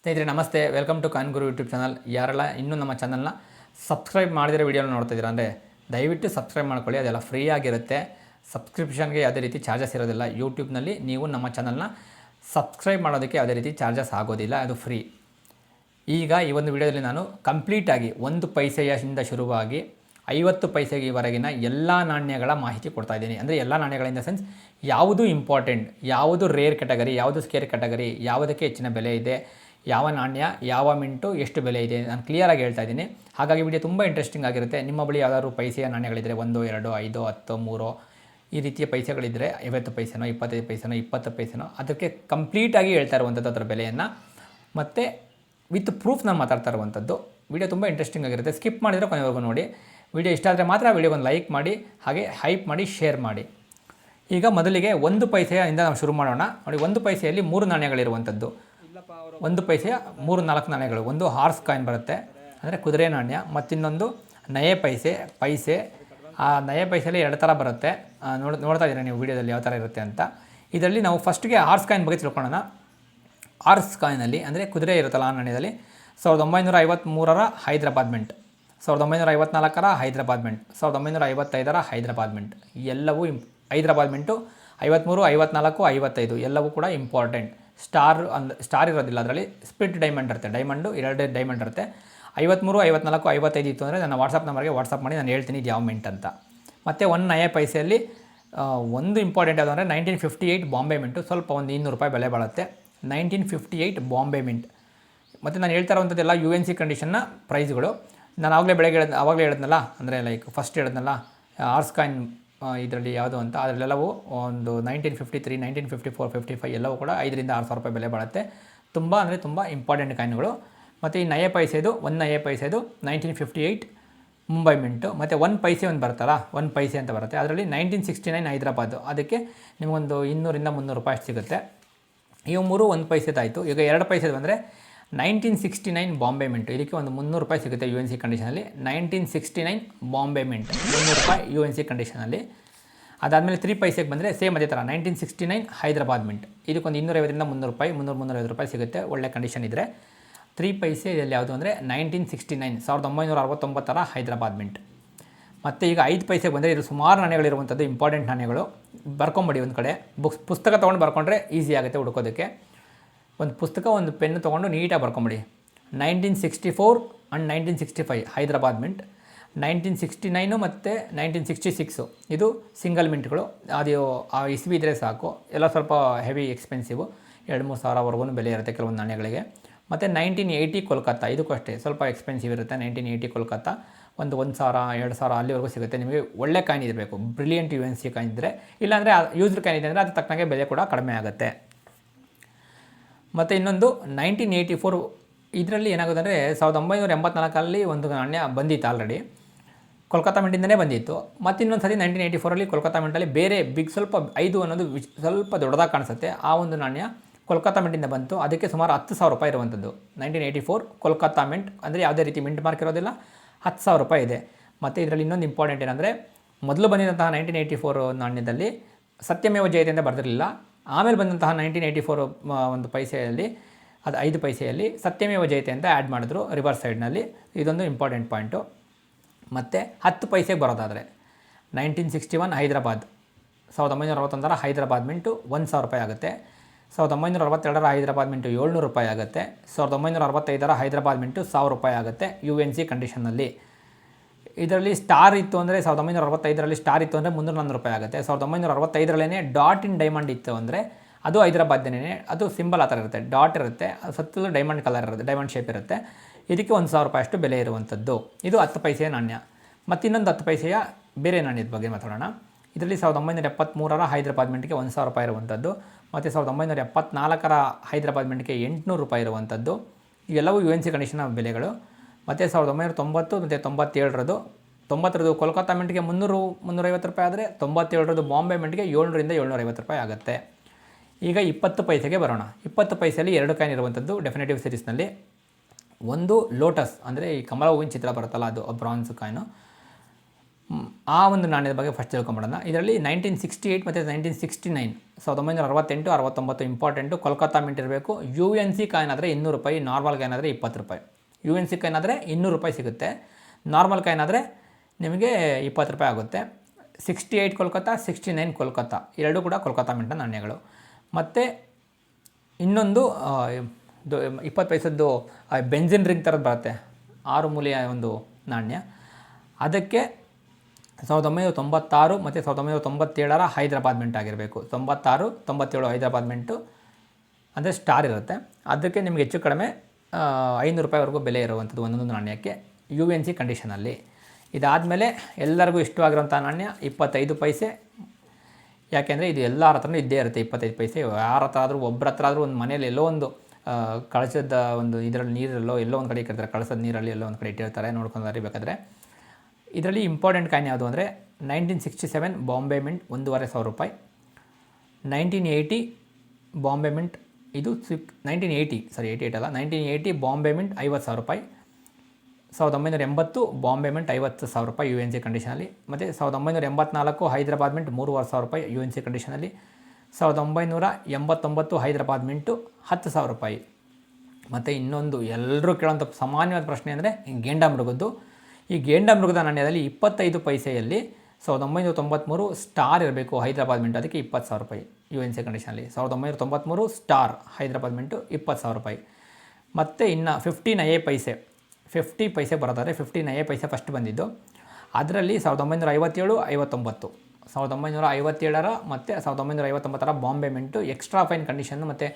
ಸ್ನೇಹಿತರೆ ನಮಸ್ತೆ, welcome to coin Guru YouTube channel. ಯಾರೆಲ್ಲ ಇನ್ನೂ ನಮ್ಮ ಚಾನಲ್ನ ಸಬ್ಸ್ಕ್ರೈಬ್ ಮಾಡಿದರೆ ವೀಡಿಯೋನ ನೋಡ್ತಿದ್ದೀರಾ ಅಂದರೆ ದಯವಿಟ್ಟು ಸಬ್ಸ್ಕ್ರೈಬ್ ಮಾಡ್ಕೊಳ್ಳಿ. ಅದೆಲ್ಲ ಫ್ರೀ ಆಗಿರುತ್ತೆ. ಸಬ್ಸ್ಕ್ರಿಪ್ಷನ್ಗೆ ಯಾವುದೇ ರೀತಿ ಚಾರ್ಜಸ್ ಇರೋದಿಲ್ಲ. ಯೂಟ್ಯೂಬ್ನಲ್ಲಿ ನೀವು ನಮ್ಮ ಚಾನಲ್ನ ಸಬ್ಸ್ಕ್ರೈಬ್ ಮಾಡೋದಕ್ಕೆ ಯಾವುದೇ ರೀತಿ ಚಾರ್ಜಸ್ ಆಗೋದಿಲ್ಲ, ಅದು ಫ್ರೀ. ಈಗ ಈ ಒಂದು ವಿಡಿಯೋದಲ್ಲಿ ನಾನು ಕಂಪ್ಲೀಟಾಗಿ 1 ಪೈಸೆಯಿಂದ ಶುರುವಾಗಿ 50 ಪೈಸೆವರೆಗಿನ ಎಲ್ಲ ನಾಣ್ಯಗಳ ಮಾಹಿತಿ ಕೊಡ್ತಾ ಇದ್ದೀನಿ. ಅಂದರೆ ಎಲ್ಲ ನಾಣ್ಯಗಳ ಇನ್ ದ ಸೆನ್ಸ್ ಯಾವುದು ಇಂಪಾರ್ಟೆಂಟ್, ಯಾವುದು ರೇರ್ ಕ್ಯಾಟಗರಿ, ಯಾವುದು ಸ್ಕೇರ್ ಕ್ಯಾಟಗರಿ, ಯಾವುದಕ್ಕೆ ಹೆಚ್ಚಿನ ಬೆಲೆ ಇದೆ, ಯಾವ ನಾಣ್ಯ, ಯಾವ ಮಿಂಟು ಎಷ್ಟು ಬೆಲೆ ಇದೆ, ನಾನು ಕ್ಲಿಯರಾಗಿ ಹೇಳ್ತಾ ಇದ್ದೀನಿ. ಹಾಗಾಗಿ ವಿಡಿಯೋ ತುಂಬ ಇಂಟ್ರೆಸ್ಟಿಂಗ್ ಆಗಿರುತ್ತೆ. ನಿಮ್ಮ ಬಳಿ ಯಾವ್ದಾದ್ರು ಪೈಸೆಯ ನಾಣ್ಯಗಳಿದ್ದರೆ 1, 2, 5, 10, 3 ಈ ರೀತಿಯ ಪೈಸೆಗಳಿದ್ದರೆ 50 ಪೈಸೆನೋ 25 ಪೈಸೆನೋ 20 ಪೈಸೆನೋ ಅದಕ್ಕೆ ಕಂಪ್ಲೀಟಾಗಿ ಹೇಳ್ತಾ ಇರುವಂಥದ್ದು, ಅದರ ಬೆಲೆಯನ್ನು ಮತ್ತು ವಿತ್ ಪ್ರೂಫ್ ನಾನು ಮಾತಾಡ್ತಾ ಇರುವಂಥದ್ದು. ವಿಡಿಯೋ ತುಂಬ ಇಂಟ್ರೆಸ್ಟಿಂಗ್ ಆಗಿರುತ್ತೆ. ಸ್ಕಿಪ್ ಮಾಡಿದರೆ ಕೊನೆವರೆಗೂ ನೋಡಿ. ವಿಡಿಯೋ ಇಷ್ಟ ಆದರೆ ಮಾತ್ರ ವಿಡಿಯೋಗೊಂದು ಲೈಕ್ ಮಾಡಿ, ಹಾಗೆ ಹೈಪ್ ಮಾಡಿ, ಶೇರ್ ಮಾಡಿ. ಈಗ ಮೊದಲಿಗೆ 1 ಪೈಸೆಯಿಂದ ನಾವು ಶುರು ಮಾಡೋಣ. ನೋಡಿ, 1 ಪೈಸೆಯಲ್ಲಿ 3 ನಾಣ್ಯಗಳಿರುವಂಥದ್ದು. 1 ಪೈಸೆಯ 3-4 ನಾಣ್ಯಗಳು. ಒಂದು ಹಾರ್ಸ್ ಕಾಯಿನ್ ಬರುತ್ತೆ, ಅಂದರೆ ಕುದುರೆ ನಾಣ್ಯ. ಮತ್ತಿನ್ನೊಂದು ನಯೆ ಪೈಸೆ. ಆ ನಯೆ ಪೈಸೆಯಲ್ಲಿ 2 ಥರ ಬರುತ್ತೆ. ನೋಡ್ತಾ ಇದ್ದೀರಾ ನೀವು ವಿಡಿಯೋದಲ್ಲಿ ಯಾವ ಥರ ಇರುತ್ತೆ ಅಂತ. ಇದರಲ್ಲಿ ನಾವು ಫಸ್ಟ್ಗೆ ಹಾರ್ಸ್ ಕಾಯಿನ್ ಬಗ್ಗೆ ತಿಳ್ಕೊಳ್ಳೋಣ. ಹಾರ್ಸ್ ಕಾಯಿನಲ್ಲಿ ಅಂದರೆ ಕುದುರೆ ಇರುತ್ತಲ್ಲ, ಆ ನಾಣ್ಯದಲ್ಲಿ 1953ರ ಹೈದರಾಬಾದ್ ಮಿಂಟ್, 1954ರ ಹೈದರಾಬಾದ್ ಮಿಂಟ್, 1955ರ ಹೈದರಾಬಾದ್ ಮಿಂಟ್ ಎಲ್ಲವೂ ಹೈದರಾಬಾದ್ ಮಿಂಟು 53, 54, 55 ಎಲ್ಲವೂ ಕೂಡ ಇಂಪಾರ್ಟೆಂಟ್. ಸ್ಟಾರ್ ಇರೋದಿಲ್ಲ ಅದರಲ್ಲಿ, ಸ್ಪ್ಲಿಟ್ ಡೈಮಂಡ್ ಇರುತ್ತೆ. ಡೈಮಂಡು 2 ಡೈಮಂಡ್ ಇರುತ್ತೆ. 53, 54, 55 ಇತ್ತು ಅಂದರೆ ನನ್ನ ವಾಟ್ಸಪ್ ನಂಬರ್ಗೆ ವಾಟ್ಸಪ್ ಮಾಡಿ ನಾನು ಹೇಳ್ತೀನಿ ಇದು ಯಾವ ಮಿಂಟ್ ಅಂತ. ಮತ್ತು 1 ನಯೆ ಪೈಸೆಯಲ್ಲಿ ಒಂದು ಇಂಪಾರ್ಟೆಂಟ್ ಯಾವುದು ಅಂದರೆ 1958 ಬಾಂಬೆ ಮಿಂಟು. ಸ್ವಲ್ಪ ಒಂದು 200 ರೂಪಾಯಿ ಬೆಲೆ ಬಾಳುತ್ತೆ. 1958 ಬಾಂಬೆ ಮಿಂಟ್. ಮತ್ತು ನಾನು ಹೇಳ್ತಾ ಇರುವಂಥದ್ದೆಲ್ಲ UNC ಕಂಡೀಷನ್ನ ಪ್ರೈಸ್ಗಳು. ನಾನು ಆವಾಗಲೇ ಹೇಳಿದ್ನಲ್ಲ, ಅಂದರೆ ಲೈಕ್ ಫಸ್ಟ್ ಹೇಳಿದ್ನಲ್ಲ ಹಾರ್ಸ್ ಕಾಯಿನ್ ಇದರಲ್ಲಿ ಯಾವುದು ಅಂತ, ಅದರಲ್ಲೆಲ್ಲವೂ ಒಂದು 1953, 1954, 55 ಎಲ್ಲವೂ ಕೂಡ 5,000 to 6,000 ರೂಪಾಯಿ ಬೆಲೆ ಬಾಳುತ್ತೆ. ತುಂಬ ಇಂಪಾರ್ಟೆಂಟ್ ಕಾಯಿನ್ಗಳು. ಮತ್ತು ಈ ನಯೆ ಪೈಸೆದು 1 ನಯೆ ಪೈಸೆದು 1958 ಮುಂಬೈ ಮಿಂಟು. ಮತ್ತು 1 ಪೈಸೆ ಒಂದು ಬರುತ್ತಲ್ಲ, 1 ಪೈಸೆ ಅಂತ ಬರುತ್ತೆ. ಅದರಲ್ಲಿ 1969 ಹೈದರಾಬಾದು. ಅದಕ್ಕೆ ನಿಮಗೊಂದು 200 to 300 ರೂಪಾಯಿ ಚಿಗುತ್ತೆ. ಇವು 3 1 ಪೈಸೆದಾಯಿತು. ಈಗ 2 ಪೈಸೆದು ಬಂದರೆ 1969 ಬಾಂಬೆ ಮಿಂಟು. ಇದಕ್ಕೆ ಒಂದು 300 ರೂಪಾಯಿ ಸಿಗುತ್ತೆ UNC ಕಂಡೀಷನಲ್ಲಿ. 1969 ಬಾಂಬೆ ಮಿಂಟ್ 300 ರೂಪಾಯಿ UNC ಕಂಡೀಷನಲ್ಲಿ. ಅದಾದಮೇಲೆ 3 ಪೈಸೆಗೆ ಬಂದರೆ ಸೇಮ್ ಅದೇ ಥರ 1969 ಹೈದರಾಬಾದ್ ಮಿಂಟ್. ಇದಕ್ಕೊಂದು 250 to 300 ರೂಪಾಯಿ, 300-350 ರೂಪಾಯಿ ಸಿಗುತ್ತೆ ಒಳ್ಳೆ ಕಂಡೀಷನ್ ಇದ್ದರೆ. 3 ಪೈಸೆ ಇದರಲ್ಲಿ ಯಾವುದು ಅಂದರೆ 1969 1969ರ ಹೈದರಾಬಾದ್ ಮಿಂಟ್. ಮತ್ತು ಈಗ 5 ಪೈಸೆಗೆ ಬಂದರೆ ಇದು ಸುಮಾರು ನಾಣ್ಯಗಳಿರುವಂಥದ್ದು, ಇಂಪಾರ್ಟೆಂಟ್ ನಾಣ್ಯಗಳು. ಬರ್ಕೊಂಬಿಡಿ ಒಂದು ಕಡೆ. ಪುಸ್ತಕ ತೊಗೊಂಡು ಬರ್ಕೊಂಡ್ರೆ ಈಸಿ ಆಗುತ್ತೆ ಹುಡ್ಕೋದಕ್ಕೆ. ಒಂದು ಪುಸ್ತಕ, ಒಂದು ಪೆನ್ನು ತೊಗೊಂಡು ನೀಟಾಗಿ ಬರ್ಕೊಂಬಿಡಿ. 1964 ಆ್ಯಂಡ್ 1965 ಹೈದರಾಬಾದ್ ಮಿಂಟ್. 1969 ಮತ್ತು 1966 ಇದು ಸಿಂಗಲ್ ಮಿಂಟ್ಗಳು. ಅದು ಆ ಇಸ್ವಿ ಇದ್ದರೆ ಸಾಕು. ಎಲ್ಲ ಸ್ವಲ್ಪ ಹೆವಿ ಎಕ್ಸ್ಪೆನ್ಸಿವು, 2-3 ಸಾವಿರವರೆಗೂ ಬೆಲೆ ಇರುತ್ತೆ ಕೆಲವೊಂದು ನಾಣ್ಯಗಳಿಗೆ. ಮತ್ತು 1980 ಕೋಲ್ಕತ್ತಾ, ಇದಕ್ಕೂ ಅಷ್ಟೇ ಸ್ವಲ್ಪ ಎಕ್ಸ್ಪೆನ್ಸಿವ್ ಇರುತ್ತೆ. 1980 ಕೋಲ್ಕತ್ತಾ ಒಂದು 1,000-2,000 ಅಲ್ಲಿವರೆಗೂ ಸಿಗುತ್ತೆ. ನಿಮಗೆ ಒಳ್ಳೆ ಕಾಯಿನ್ ಇರಬೇಕು, ಬ್ರಿಲಿಯಂಟ್ UNC ಕಾಯಿನ್ ಇದ್ದರೆ. ಇಲ್ಲಾಂದರೆ ಯೂಸ್ಡ್ ಕಾಯಿನ್ ಇದೆ ಅಂದರೆ ಅದು ತಕ್ಕನಾಗೆ ಬೆಲೆ ಕೂಡ ಕಡಿಮೆ ಆಗುತ್ತೆ. ಮತ್ತು ಇನ್ನೊಂದು 1984 ಇದರಲ್ಲಿ ಏನಾಗುತ್ತೆ ಅಂದರೆ 1984 ಒಂದು ನಾಣ್ಯ ಬಂದಿತ್ತು ಆಲ್ರೆಡಿ, ಕೋಲ್ಕತ್ತಾ ಮಿಂಟಿಂದಲೇ ಬಂದಿತ್ತು. ಮತ್ತು ಇನ್ನೊಂದು ಸರಿ 1984 ಕೋಲ್ಕತ್ತಾ ಮಿಂಟಲ್ಲಿ ಬೇರೆ ಸ್ವಲ್ಪ 5 ಅನ್ನೋದು ಸ್ವಲ್ಪ ದೊಡ್ಡದಾಗಿ ಕಾಣಿಸುತ್ತೆ. ಆ ಒಂದು ನಾಣ್ಯ ಕೋಲ್ಕತ್ತಾ ಮಿಂಟಿಂದ ಬಂತು. ಅದಕ್ಕೆ ಸುಮಾರು 10,000 ರೂಪಾಯಿ ಇರುವಂಥದ್ದು 1984 ಕೋಲ್ಕತ್ತಾ ಮಿಂಟ್. ಅಂದರೆ ಯಾವುದೇ ರೀತಿ ಮಿಂಟ್ ಮಾರ್ಕ್ ಇರೋದಿಲ್ಲ, 10,000 ರೂಪಾಯಿ ಇದೆ. ಮತ್ತು ಇದರಲ್ಲಿ ಇನ್ನೊಂದು ಇಂಪಾರ್ಟೆಂಟ್ ಏನಂದರೆ, ಮೊದಲು ಬಂದಿದ್ದಂತಹ 1984 ನಾಣ್ಯದಲ್ಲಿ ಸತ್ಯಮೇವ ಜಯತೆ ಅಂತ ಬರೆದಿರಲಿಲ್ಲ. ಆಮೇಲೆ ಬಂದಂತಹ 1984 ಒಂದು ಪೈಸೆಯಲ್ಲಿ, ಅದು 5 ಪೈಸೆಯಲ್ಲಿ ಸತ್ಯಮೇವ ಜಯತೆ ಅಂತ ಆ್ಯಡ್ ಮಾಡಿದ್ರು ರಿವರ್ಸ್ ಸೈಡ್ನಲ್ಲಿ. ಇದೊಂದು ಇಂಪಾರ್ಟೆಂಟ್ ಪಾಯಿಂಟು. ಮತ್ತು 10 ಪೈಸೆಗೆ ಬರೋದಾದರೆ 1961 ಹೈದರಾಬಾದ್, 1961ರ ಹೈದರಾಬಾದ್ ಮಿಂಟು 1,000 ರೂಪಾಯಿ ಆಗುತ್ತೆ. 1962ರ ಹೈದರಾಬಾದ್ ಮಿಂಟು 700 ರೂಪಾಯಿ ಆಗುತ್ತೆ. 1965ರ ಹೈದರಾಬಾದ್ ಮಿಂಟು 1,000 ರೂಪಾಯಿ ಆಗುತ್ತೆ UNC ಕಂಡೀಷನ್ನಲ್ಲಿ. ಇದರಲ್ಲಿ ಸ್ಟಾರ್ ಇತ್ತು ಅಂದರೆ 1965ರಲ್ಲಿ ಸ್ಟಾರ್ ಇತ್ತು ಅಂದರೆ 300-400 ರೂಪಾಯಿ ಆಗುತ್ತೆ. 1965ರಲ್ಲೇ ಡಾಟ್ ಇನ್ ಡೈಮಂಡ್ ಇತ್ತು ಅಂದರೆ ಅದು ಹೈದರಾಬಾದ್ನೇ. ಅದು ಸಿಂಬಲ್ ಆ ಥರ ಇರುತ್ತೆ, ಡಾಟ್ ಇರುತ್ತೆ, ಸುತ್ತಲೂ ಡೈಮಂಡ್ ಕಲರ್ ಇರುತ್ತೆ, ಡೈಮಂಡ್ ಶೇಪ್ ಇರುತ್ತೆ. ಇದಕ್ಕೆ 1,000 ರೂಪಾಯಿ ಅಷ್ಟು ಬೆಲೆ ಇರುವಂಥದ್ದು. ಇದು 10 ಪೈಸೆಯ ನಾಣ್ಯ. ಮತ್ತು ಇನ್ನೊಂದು 10 ಪೈಸೆಯ ಬೇರೆ ನಾಣ್ಯದ ಬಗ್ಗೆ ಮಾತಾಡೋಣ. ಇದರಲ್ಲಿ 1973ರ ಹೈದರಾಬಾದ್ ಮಿಂಟ್ಗೆ 1,000 ರೂಪಾಯಿ ಇರುವಂಥದ್ದು. ಮತ್ತು 1974ರ ಹೈದರಾಬಾದ್ ಮಿಂಟ್ಗೆ 800 ರೂಪಾಯಿ ಇರುವಂಥದ್ದು. ಇವೆಲ್ಲವೂ UNC ಕಂಡೀಷನ್ನ ಬೆಲೆಗಳು. ಮತ್ತು 1990 ಮತ್ತು 97ರದು, 90ರದು ಕೋಲ್ಕತ್ತಾ ಮಿಂಟ್ಗೆ 300-350 ರೂಪಾಯಿ ಆದರೆ 97ರದು ಬಾಂಬೆ ಮಿಂಟ್ಗೆ 700-750 ರೂಪಾಯಿ ಆಗುತ್ತೆ. ಈಗ 20 ಪೈಸೆಗೆ ಬರೋಣ. 20 ಪೈಸೆಯಲ್ಲಿ 2 ಕಾಯಿನ್ ಇರುವಂಥದ್ದು ಡೆಫಿನೆಟಿವ್ ಸೀರೀಸ್ನಲ್ಲಿ. ಒಂದು ಲೋಟಸ್, ಅಂದರೆ ಈ ಕಮಲ ಹೂವಿನ ಚಿತ್ರ ಬರುತ್ತಲ್ಲ, ಅದು ಬ್ರಾನ್ಸ್ ಕಾಯಿನು. ಆ ಒಂದು ನಾಣ್ಯದ ಬಗ್ಗೆ ಫಸ್ಟ್ ತಿಳ್ಕೊಂಬಿಡೋಣ. ಇದರಲ್ಲಿ 1968 ಮತ್ತು 1969 1968 69 ಇಂಪಾರ್ಟೆಂಟು. ಕೋಲ್ಕತ್ತಾ ಮಿಂಟ್ ಇರಬೇಕು. ಯು ಎನ್ ಸಿ ಕಾಯಿನ್ ಆದರೆ 200 ರೂಪಾಯಿ, ನಾರ್ಮಲ್ ಕಾಯಿನ್ ಆದರೆ 20 ರೂಪಾಯಿ. ಯು ಎನ್ ಸಿ ಕಾಯಿನ್ ಆದರೆ 200 ರೂಪಾಯಿ ಸಿಗುತ್ತೆ, ನಾರ್ಮಲ್ ಕಾಯಿನ್ ಆದರೆ ನಿಮಗೆ 20 ರೂಪಾಯಿ ಆಗುತ್ತೆ. 68 ಕೋಲ್ಕತ್ತಾ, 69 ಕೋಲ್ಕತ್ತಾ, ಎರಡೂ ಕೂಡ ಕೋಲ್ಕತ್ತಾ ಮಿಂಟ್ನ ನಾಣ್ಯಗಳು. ಮತ್ತು ಇನ್ನೊಂದು 20 ಪೈಸದ್ದು ಬೆಂಜಿನ್ ರಿಂಗ್ ಥರದ್ದು ಬರುತ್ತೆ, 6 ಮೂಲೆಯ ಒಂದು ನಾಣ್ಯ. ಅದಕ್ಕೆ 1996 ಮತ್ತು 1997 ಹೈದರಾಬಾದ್ ಮಿಂಟ್ ಆಗಿರಬೇಕು. 96 97 ಹೈದರಾಬಾದ್ ಮಿಂಟು ಅಂದರೆ ಸ್ಟಾರ್ ಇರುತ್ತೆ. ಅದಕ್ಕೆ ನಿಮಗೆ ಹೆಚ್ಚು ಕಡಿಮೆ 500 ರೂಪಾಯಿವರೆಗೂ ಬೆಲೆ ಇರುವಂಥದ್ದು ಒಂದೊಂದು ನಾಣ್ಯಕ್ಕೆ ಯು ಎನ್ ಸಿ ಕಂಡೀಷನಲ್ಲಿ. ಇದಾದಮೇಲೆ ಎಲ್ಲರಿಗೂ ಇಷ್ಟವಾಗಿರುವಂಥ ನಾಣ್ಯ 25 ಪೈಸೆ. ಯಾಕೆಂದರೆ ಇದು ಎಲ್ಲರ ಹತ್ರನೂ ಇದ್ದೇ ಇರುತ್ತೆ 25 ಪೈಸೆ. ಯಾರ ಹತ್ರ ಆದರೂ ಒಬ್ಬರ ಹತ್ರ ಆದರೂ ಒಂದು ಮನೇಲಿ ಎಲ್ಲೋ ಒಂದು ಕಳಸದ ಒಂದು ಇದರಲ್ಲಿ ನೀರಲ್ಲೋ ಎಲ್ಲೋ ಒಂದು ಕಡೆ ಇಟ್ಟಿರ್ತಾರೆ, ಕಳಸದ ನೀರಲ್ಲಿ ಎಲ್ಲೋ ಒಂದು ಕಡೆ ಇಟ್ಟಿರ್ತಾರೆ, ನೋಡ್ಕೊಂಡು ಅರಿಬೇಕಾದ್ರೆ. ಇದರಲ್ಲಿ ಇಂಪಾರ್ಟೆಂಟ್ ಕಾಯಿನ್ ಯಾವುದು ಅಂದರೆ 1967 ಬಾಂಬೆ ಮಿಂಟ್ 1,500 ರೂಪಾಯಿ. 1980 ಬಾಂಬೆ ಮಿಂಟ್ ಇದು 1980 ಬಾಂಬೆ ಮಿಂಟ್ 50,000 ರೂಪಾಯಿ. 1980 ಬಾಂಬೆ ಮಿಂಟ್ 50,000 ರೂಪಾಯಿ ಯು ಎನ್ ಸಿ ಕಂಡೀಷನಲ್ಲಿ. ಮತ್ತು 1984 ಹೈದರಾಬಾದ್ ಮಿಂಟ್ 3,500 ರೂಪಾಯಿ ಯು ಎನ್ ಸಿ ಕಂಡೀಷನಲ್ಲಿ. 1989 ಹೈದರಾಬಾದ್ ಮಿಂಟು 10,000 ರೂಪಾಯಿ. ಮತ್ತು ಇನ್ನೊಂದು ಎಲ್ಲರೂ ಕೇಳೋಂಥ ಸಾಮಾನ್ಯವಾದ ಪ್ರಶ್ನೆ ಅಂದರೆ ಗೇಂಡಾಮೃಗದ್ದು. ಈ ಗೇಂಡಾಮೃಗದ ನಾಣ್ಯದಲ್ಲಿ 25 ಪೈಸೆಯಲ್ಲಿ 1993 ಸ್ಟಾರ್ ಇರಬೇಕು ಹೈದರಾಬಾದ್ ಮಿಂಟು, ಅದಕ್ಕೆ 20,000 ರೂಪಾಯಿ ಯು ಎನ್ ಸಿ ಕಂಡೀಷನಲ್ಲಿ. 1993 ಸ್ಟಾರ್ ಹೈದರಾಬಾದ್ ಮಿಂಟು 20,000 ರೂಪಾಯಿ. ಮತ್ತು ಇನ್ನು 50 ನಯೆ ಪೈಸೆ, 50 ಪೈಸೆ ಬರೋದಾದರೆ 50 ನಯೆ ಪೈಸೆ ಫಸ್ಟ್ ಬಂದಿದ್ದು. ಅದರಲ್ಲಿ 1957 59 1957 ಮತ್ತು 1959 Bombay mint extra fine condition ಮತ್ತು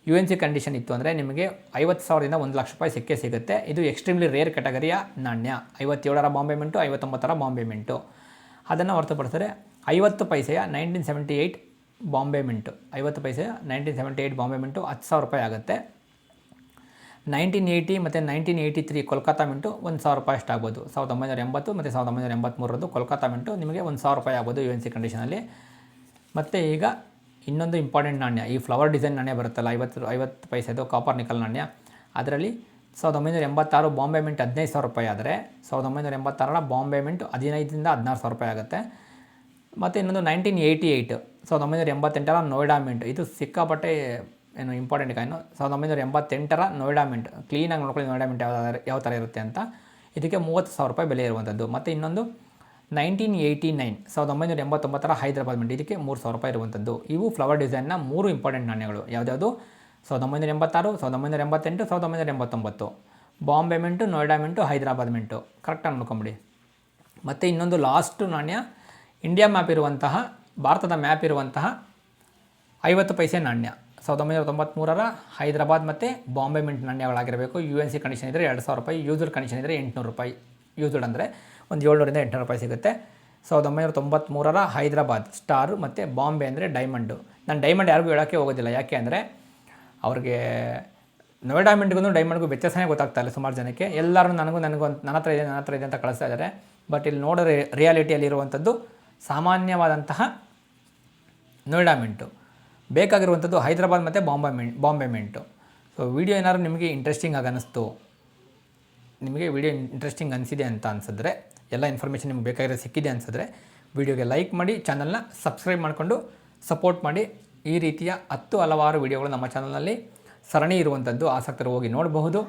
ಯು ಎನ್ ಸಿ ಕಂಡೀಷನ್ ಇತ್ತು ಅಂದರೆ ನಿಮಗೆ 50,000ದಿಂದ 1,00,000 ರೂಪಾಯಿ ಸಿಗುತ್ತೆ. ಇದು ಎಕ್ಸ್ಟ್ರೀಮ್ಲಿ ರೇರ್ ಕ್ಯಾಟಗರಿಯ ನಾಣ್ಯ. 57 ಬಾಂಬೆ ಮಿಂಟು, 59 ಬಾಂಬೆ ಮಿಂಟು. ಅದನ್ನು ಹೊರತುಪಡಿಸಿದರೆ 50 ಪೈಸೆಯ 1978 ಬಾಂಬೆ ಮಿಂಟು, 50 ಪೈಸೆಯ 1978 ಬಾಂಬೆ ಮಿಂಟು 10,000 ರೂಪಾಯಿ ಆಗುತ್ತೆ. 1980 ಮತ್ತು 1983 ಕೋಲ್ಕತ್ತಾ ಮಿಂಟು 1,000 ರೂಪಾಯಿ ಅಷ್ಟಾಗ್ಬೋದು. 1980 ಮತ್ತು 1983 ಕೋಲ್ಕತ್ತಾ ಮಿಂಟು ನಿಮಗೆ 1,000 ರೂಪಾಯಿ ಆಗ್ಬೋದು ಯು ಎನ್ ಸಿ ಕಂಡೀಷನಲ್ಲಿ. ಮತ್ತು ಈಗ ಇನ್ನೊಂದು ಇಂಪಾರ್ಟೆಂಟ್ ನಾಣ್ಯ, ಈ ಫ್ಲವರ್ ಡಿಸೈನ್ ನಾಣ್ಯ ಬರುತ್ತಲ್ಲ 50 ಪೈಸೆದು ಕಾಪರ್ ನಿಕಲ್ ನಾಣ್ಯ. ಅದರಲ್ಲಿ 1986 ಬಾಂಬೆ ಮಿಂಟ್ 15,000 ರೂಪಾಯಿ ಆದರೆ 1986 ಬಾಂಬೆ ಮಿಂಟ್ 15ರಿಂದ 16,000 ರೂಪಾಯಿ ಆಗುತ್ತೆ. ಮತ್ತು ಇನ್ನೊಂದು 1988 1988 ನೋಯ್ಡಾ ಮಿಂಟ್, ಇದು ಸಿಕ್ಕಾಪಟ್ಟೆ ಏನು ಇಂಪಾರ್ಟೆಂಟ್ ಕಾಯಿನು. 1988 ನೋಯ್ಡಾ ಮಿಂಟ್, ಕ್ಲೀನಾಗಿ ನೋಡ್ಕೊಳ್ಳಿ ನೋಯ್ಡಾ ಮಿಂಟ್ ಯಾವ ಥರ ಇರುತ್ತೆ ಅಂತ. ಇದಕ್ಕೆ 30,000 ರೂಪಾಯಿ ಬೆಲೆ ಇರುವಂಥದ್ದು. ಮತ್ತು ಇನ್ನೊಂದು 1989 1989 ಹೈದರಾಬಾದ್ ಮಿಂಟ್, ಇದಕ್ಕೆ 3,000 ರೂಪಾಯಿ ಇರುವಂಥದ್ದು. ಇವು ಫ್ಲವರ್ ಡಿಸೈನ್ನ 3 ಇಂಪಾರ್ಟೆಂಟ್ ನಾಣ್ಯಗಳು. ಯಾವುದ್ಯಾವುದು? 1986 1988 1989 Bombay mint, Noida mint, Hyderabad mint. ಕರೆಕ್ಟಾಗಿ ನೋಡ್ಕೊಂಬಿಡಿ. ಮತ್ತು ಇನ್ನೊಂದು ಲಾಸ್ಟು ನಾಣ್ಯ ಇಂಡಿಯಾ ಮ್ಯಾಪ್ ಇರುವಂತಹ, ಭಾರತದ ಮ್ಯಾಪ್ ಇರುವಂತಹ 50 ಪೈಸೆ ನಾಣ್ಯ. 1993 ಹೈದರಾಬಾದ್ ಮತ್ತು ಬಾಂಬೆ ಮಿಂಟ್ ನಾಣ್ಯಗಳಾಗಿರಬೇಕು. ಯು ಎನ್ ಸಿ ಕಂಡೀಷನ್ ಇದ್ದರೆ 2,000 ರೂಪಾಯಿ, ಯೂಸ್ಡ್ ಕಂಡೀಷನ್ ಇದ್ದರೆ 800 ರೂಪಾಯಿ. ಯೂಸ್ಡ್ ಅಂದರೆ ಒಂದು 700ರಿಂದ 800 ರೂಪಾಯಿ ಸಿಗುತ್ತೆ. 1993 ಹೈದರಾಬಾದ್ ಸ್ಟಾರು ಮತ್ತು ಬಾಂಬೆ ಅಂದರೆ ಡೈಮಂಡು. ನಾನು ಡೈಮಂಡ್ ಯಾರಿಗೂ ಹೇಳೋಕ್ಕೆ ಹೋಗೋದಿಲ್ಲ, ಯಾಕೆ ಅಂದರೆ ಅವ್ರಿಗೆ ನೋಯ್ಡಾ ಮಿಂಟ್ಗೂ ಡೈಮಂಡ್ಗೂ ವ್ಯತ್ಯಾಸನೇ ಗೊತ್ತಾಗ್ತಾ ಇಲ್ಲ ಸುಮಾರು ಜನಕ್ಕೆ. ಎಲ್ಲರೂ ನನ್ನ ಹತ್ರ ಇದೆ ಅಂತ ಕಳಿಸ್ತಾ ಇದ್ದಾರೆ. ಬಟ್ ಇಲ್ಲಿ ನೋಡಿದ್ರೆ ರಿಯಾಲಿಟಿಯಲ್ಲಿರುವಂಥದ್ದು ಸಾಮಾನ್ಯವಾದಂತಹ ನೋಯ್ಡಾ ಮಿಂಟು. ಬೇಕಾಗಿರುವಂಥದ್ದು ಹೈದರಾಬಾದ್ ಮತ್ತು ಬಾಂಬೆ ಮಿಂಟು. ಸೊ ವಿಡಿಯೋ ಏನಾದ್ರು ನಿಮಗೆ ಇಂಟ್ರೆಸ್ಟಿಂಗ್ ಆಗಿ ಅನ್ನಿಸ್ತು, ನಿಮಗೆ ವಿಡಿಯೋ ಇಂಟ್ರೆಸ್ಟಿಂಗ್ ಅನಿಸಿದೆ ಅಂತ ಅನಿಸಿದ್ರೆ, ಎಲ್ಲ ಇನ್ಫಾರ್ಮೇಷನ್ ನಿಮ್ಗೆ ಬೇಕಾಗಿರೋ ಸಿಕ್ಕಿದೆ ಅನಿಸಿದ್ರೆ ವಿಡಿಯೋಗೆ ಲೈಕ್ ಮಾಡಿ, ಚಾನಲ್ನ ಸಬ್ಸ್ಕ್ರೈಬ್ ಮಾಡಿಕೊಂಡು ಸಪೋರ್ಟ್ ಮಾಡಿ. ಈ ರೀತಿಯ ಹಲವಾರು ವಿಡಿಯೋಗಳು ನಮ್ಮ ಚಾನಲ್ನಲ್ಲಿ ಸರಣಿ ಇರುವಂಥದ್ದು, ಆಸಕ್ತರು ಹೋಗಿ ನೋಡಬಹುದು.